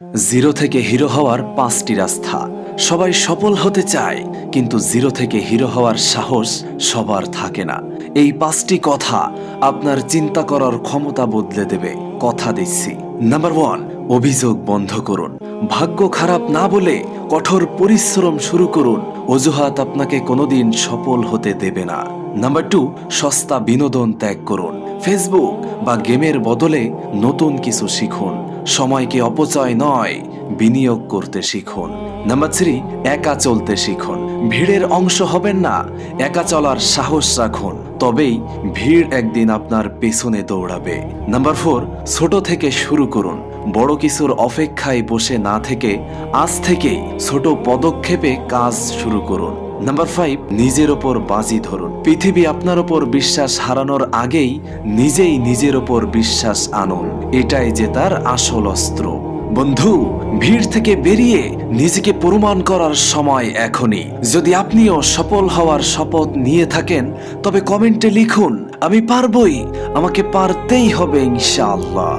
Zero থেকে hero হওয়ার 5টি রাস্তা। সবাই সফল হতে চায়, কিন্তু জিরো থেকে হিরো হওয়ার সাহস সবার থাকে না। এই 5টি কথা আপনার চিন্তা করার ক্ষমতা বদলে দেবে, কথা দিচ্ছি। নাম্বার 1, অভিযোগ বন্ধ করুন। ভাগ্য খারাপ না বলে কঠোর পরিশ্রম শুরু করুন। অজুহাত আপনাকে কোনোদিন সফল হতে দেবে না। নাম্বার 2, সস্তা বিনোদন ত্যাগ করুন। ফেসবুক বা গেমের বদলে নতুন কিছু শিখুন। সময়কে অপচয় নয়, বিনিয়োগ করতে শিখুন। নাম্বার 3, একা চলতে শিখুন। ভিড়ের অংশ হবেন না, একা চলার সাহস রাখুন, তবেই ভিড় একদিন আপনার পেছনে দৌড়াবে। নাম্বার 4, ছোট থেকে শুরু করুন। বড় কিছুর অপেক্ষায় বসে না থেকে আজ থেকেই ছোট পদক্ষেপে কাজ শুরু করুন। নাম্বার 5, নিজের ওপর বাজি ধরুন। পৃথিবী আপনার ওপর বিশ্বাস হারানোর আগেই নিজেই নিজের ওপর বিশ্বাস আনুন। এটাই যে তার আসল অস্ত্র। বন্ধু, ভিড় থেকে বেরিয়ে নিজেকে প্রমাণ করার সময় এখনই। যদি আপনিও সফল হওয়ার শপথ নিয়ে থাকেন, তবে কমেন্টে লিখুন, আমি পারবই, আমাকে পারতেই হবে ইনশাআল্লাহ।